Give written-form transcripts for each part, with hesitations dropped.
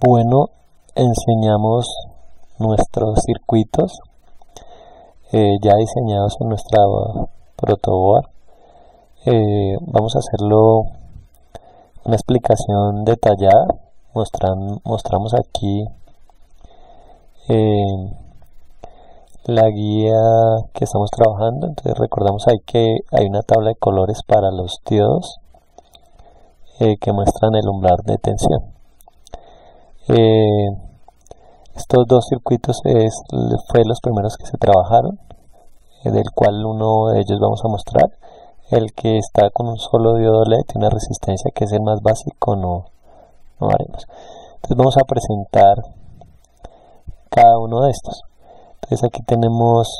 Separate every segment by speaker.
Speaker 1: Bueno, enseñamos nuestros circuitos ya diseñados en nuestra protoboard. Vamos a hacerlo una explicación detallada. Mostramos aquí la guía que estamos trabajando. Entonces recordamos ahí que hay una tabla de colores para los diodos que muestran el umbral de tensión. Estos dos circuitos fue los primeros que se trabajaron, del cual uno de ellos vamos a mostrar. El que está con un solo diodo LED y una resistencia, que es el más básico, no haremos. Entonces vamos a presentar cada uno de estos. Entonces aquí tenemos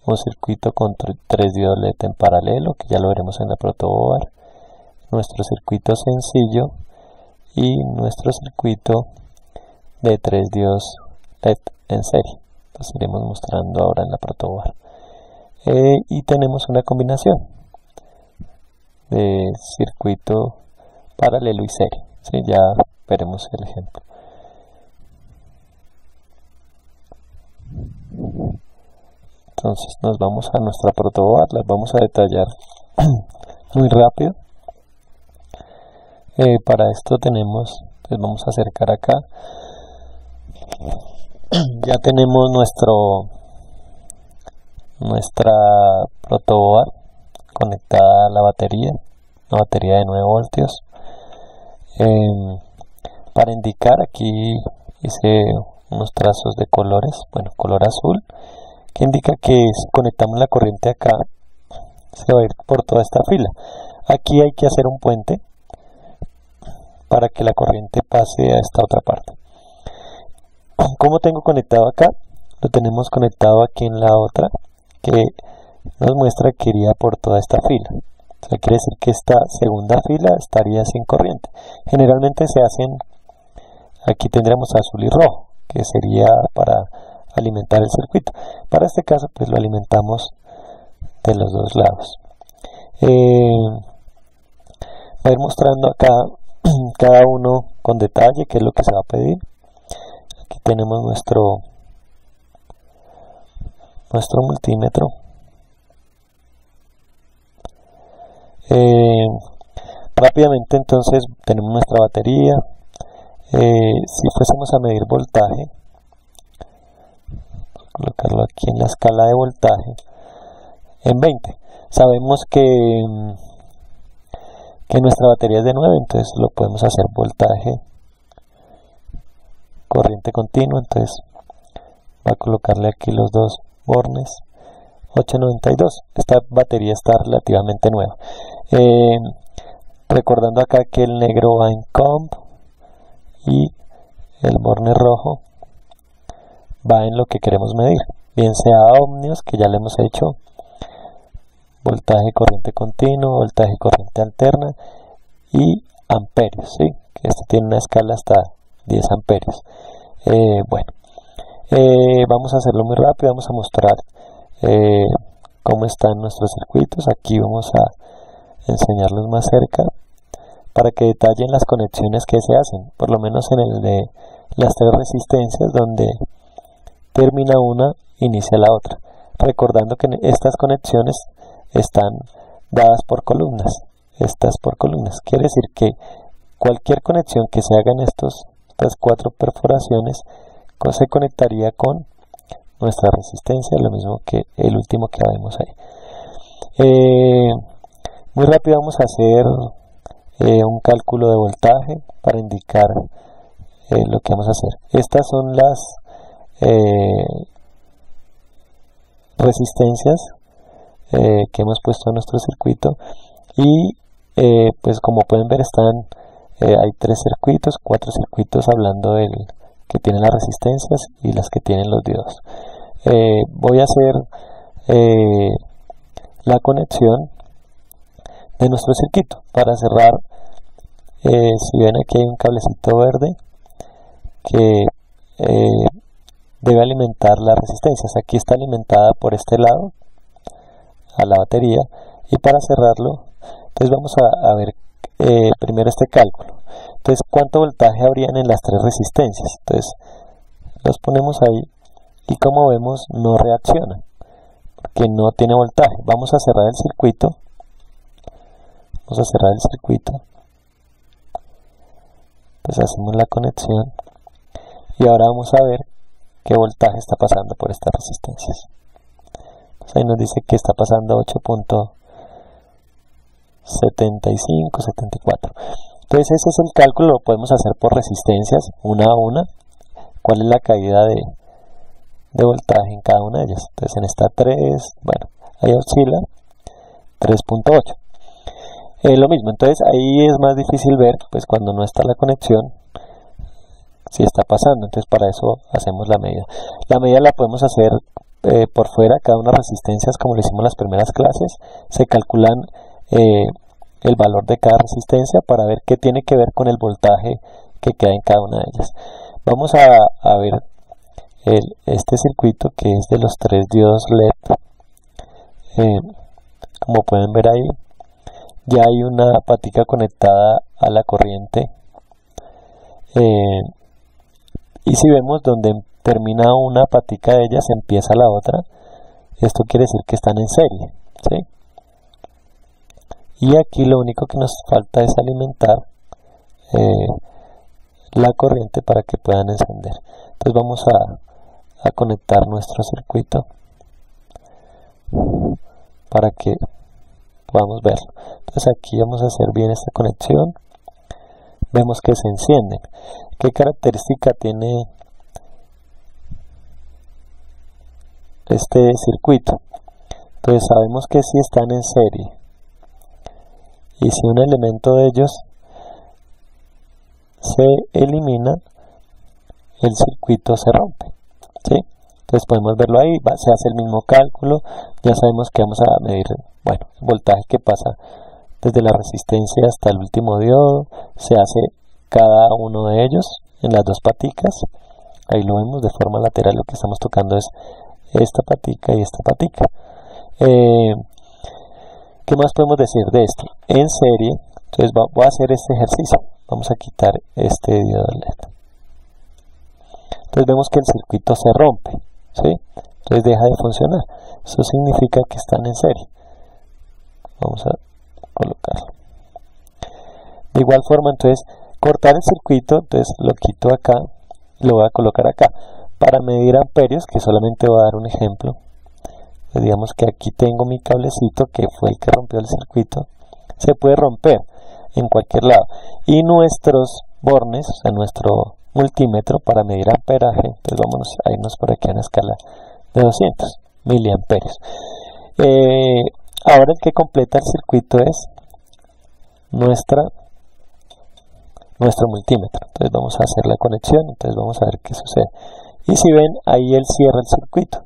Speaker 1: un circuito con tres diodos LED en paralelo, que ya lo veremos en la protoboard, nuestro circuito sencillo y nuestro circuito de 3 diodos LED en serie. Los iremos mostrando ahora en la protoboard. Y tenemos una combinación de circuito paralelo y serie. ¿Sí? Ya veremos el ejemplo. Entonces nos vamos a nuestra protoboard, las vamos a detallar muy rápido. Para esto tenemos, pues vamos a acercar acá. Ya tenemos nuestra protoboard conectada a la batería, una batería de 9 voltios. Para indicar, aquí hice unos trazos de colores, bueno, color azul, que indica que si conectamos la corriente acá, se va a ir por toda esta fila. Aquí hay que hacer un puente para que la corriente pase a esta otra parte. ¿Cómo tengo conectado acá? Lo tenemos conectado aquí en la otra, que nos muestra que iría por toda esta fila. O sea, quiere decir que esta segunda fila estaría sin corriente. Generalmente se hacen, aquí tendríamos azul y rojo, que sería para alimentar el circuito. Para este caso, pues lo alimentamos de los dos lados. Voy a ir mostrando acá cada uno con detalle qué es lo que se va a pedir. Aquí tenemos nuestro multímetro. Rápidamente entonces tenemos nuestra batería. Si fuésemos a medir voltaje, colocarlo aquí en la escala de voltaje en 20. Sabemos que nuestra batería es de 9, entonces lo podemos hacer voltaje, corriente continua. Entonces va a colocarle aquí los dos bornes, 892. Esta batería está relativamente nueva. Recordando acá que el negro va en comp y el borne rojo va en lo que queremos medir, bien sea ohmios, que ya le hemos hecho, voltaje, corriente continuo, voltaje, corriente alterna, y amperios, ¿sí? Que este tiene una escala hasta 10 amperios. Vamos a hacerlo muy rápido. Vamos a mostrar cómo están nuestros circuitos. Aquí vamos a enseñarlos más cerca para que detallen las conexiones que se hacen, por lo menos en el de las tres resistencias, donde termina una, inicia la otra, recordando que estas conexiones están dadas por columnas. Estas por columnas quiere decir que cualquier conexión que se haga en estas 4 perforaciones se conectaría con nuestra resistencia, lo mismo que el último que vemos ahí. Muy rápido vamos a hacer un cálculo de voltaje para indicar lo que vamos a hacer. Estas son las resistencias que hemos puesto en nuestro circuito, y pues como pueden ver hay 3 circuitos, 4 circuitos hablando del que tienen las resistencias y las que tienen los diodos. Voy a hacer la conexión de nuestro circuito. Para cerrar, si ven, aquí hay un cablecito verde que debe alimentar las resistencias. Aquí está alimentada por este lado a la batería, y para cerrarlo, entonces vamos a ver primero este cálculo. Entonces, ¿cuánto voltaje habrían en las tres resistencias? Entonces, los ponemos ahí y como vemos no reacciona, porque no tiene voltaje. Vamos a cerrar el circuito. Vamos a cerrar el circuito. Pues hacemos la conexión y ahora vamos a ver qué voltaje está pasando por estas resistencias. Pues ahí nos dice que está pasando 8.75, 74. Entonces ese es el cálculo, lo podemos hacer por resistencias, una a una. ¿Cuál es la caída de voltaje en cada una de ellas? Entonces en esta 3, bueno, ahí oscila 3.8. Lo mismo, entonces ahí es más difícil ver, pues cuando no está la conexión, si está pasando. Entonces para eso hacemos la medida. La medida la podemos hacer por fuera, cada una de las resistencias, como lo hicimos en las primeras clases. Se calculan el valor de cada resistencia para ver qué tiene que ver con el voltaje que queda en cada una de ellas. Vamos a ver este circuito que es de los 3 diodos LED. Como pueden ver ahí, ya hay una patica conectada a la corriente. Y si vemos donde termina una patica de ellas, empieza la otra. Esto quiere decir que están en serie, ¿sí? Y aquí lo único que nos falta es alimentar la corriente para que puedan encender. Entonces vamos a conectar nuestro circuito para que podamos verlo. Entonces aquí vamos a hacer bien esta conexión. Vemos que se encienden. ¿Qué característica tiene este circuito? Entonces sabemos que si están en serie y si un elemento de ellos se elimina, el circuito se rompe, ¿sí? Entonces podemos verlo ahí, se hace el mismo cálculo. Ya sabemos que vamos a medir, bueno, el voltaje que pasa desde la resistencia hasta el último diodo. Se hace cada uno de ellos en las dos paticas. Ahí lo vemos de forma lateral. Lo que estamos tocando es esta patica y esta patica. ¿Qué más podemos decir de esto? En serie, entonces voy a hacer este ejercicio. Vamos a quitar este diodo LED. Entonces vemos que el circuito se rompe, ¿sí? Entonces deja de funcionar. Eso significa que están en serie. Vamos a colocarlo. De igual forma, entonces, cortar el circuito, entonces lo quito acá y lo voy a colocar acá. Para medir amperios, que solamente voy a dar un ejemplo, pues digamos que aquí tengo mi cablecito que fue el que rompió el circuito. Se puede romper en cualquier lado. Y nuestros bornes, o sea, nuestro multímetro para medir amperaje, entonces vamos a irnos por aquí a una escala de 200 miliamperios. Ahora el que completa el circuito es nuestro multímetro. Entonces vamos a hacer la conexión, entonces vamos a ver qué sucede. Y si ven, ahí él cierra el circuito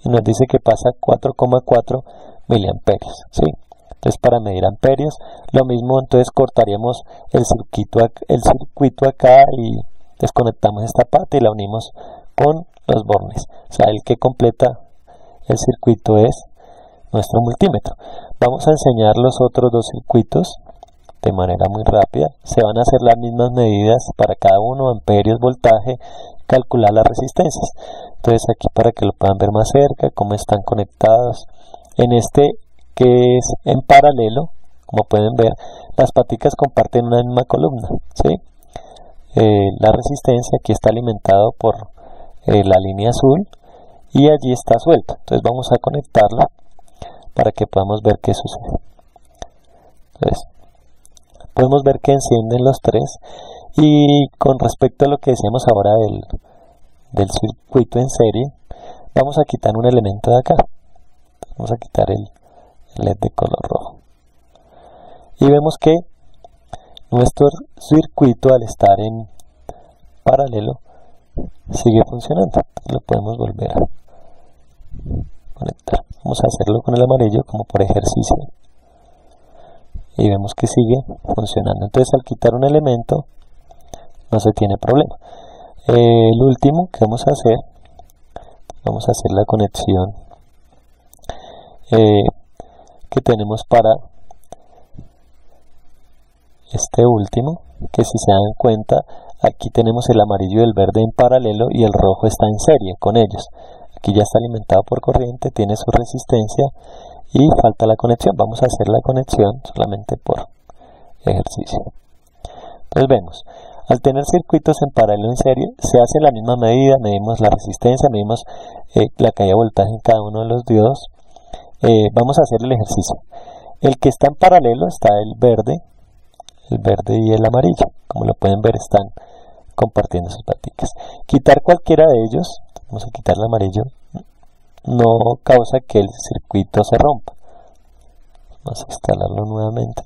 Speaker 1: y nos dice que pasa 4,4 miliamperios, ¿sí? Entonces para medir amperios, lo mismo, entonces cortaríamos el circuito acá y desconectamos esta parte y la unimos con los bornes. O sea, el que completa el circuito es nuestro multímetro. Vamos a enseñar los otros dos circuitos de manera muy rápida. Se van a hacer las mismas medidas para cada uno, amperios, voltaje, calcular las resistencias. Entonces aquí para que lo puedan ver más cerca, cómo están conectados. En este que es en paralelo, como pueden ver, las paticas comparten una misma columna, ¿sí? La resistencia aquí está alimentado por la línea azul y allí está suelto. Entonces vamos a conectarla para que podamos ver qué sucede. Entonces, podemos ver que encienden los tres. Y con respecto a lo que decíamos ahora del circuito en serie, vamos a quitar un elemento de acá. Vamos a quitar el LED de color rojo. Y vemos que nuestro circuito, al estar en paralelo, sigue funcionando. Lo podemos volver a conectar. Vamos a hacerlo con el amarillo como por ejercicio. Y vemos que sigue funcionando. Entonces al quitar un elemento no se tiene problema. El último que vamos a hacer la conexión que tenemos para este último. que si se dan cuenta, aquí tenemos el amarillo y el verde en paralelo y el rojo está en serie con ellos. Aquí ya está alimentado por corriente, tiene su resistencia y falta la conexión. Vamos a hacer la conexión solamente por ejercicio. Entonces vemos, al tener circuitos en paralelo en serie, se hace la misma medida, medimos la resistencia, medimos la caída de voltaje en cada uno de los diodos. Vamos a hacer el ejercicio. El que está en paralelo está el verde y el amarillo. Como lo pueden ver, están compartiendo sus paticas. Quitar cualquiera de ellos, vamos a quitar el amarillo, no causa que el circuito se rompa. Vamos a instalarlo nuevamente.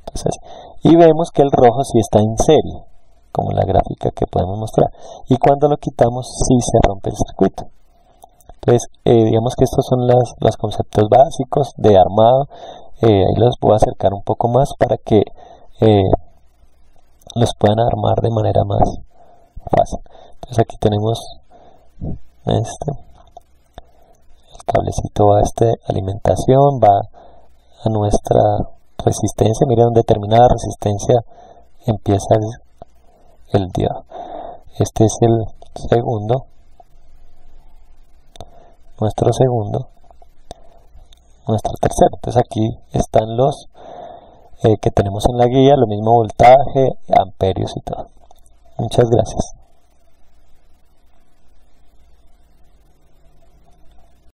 Speaker 1: Entonces, y vemos que el rojo sí está en serie, como la gráfica que podemos mostrar. Y cuando lo quitamos, sí se rompe el circuito. Entonces, digamos que estos son los conceptos básicos de armado. Ahí los voy a acercar un poco más para que los puedan armar de manera más fácil. Entonces aquí tenemos el cablecito va a alimentación, va a nuestra resistencia. Miren donde termina la resistencia empieza el diodo. Este es el segundo, nuestro segundo, nuestro tercero. Entonces aquí están los que tenemos en la guía, lo mismo voltaje, amperios y todo. Muchas gracias.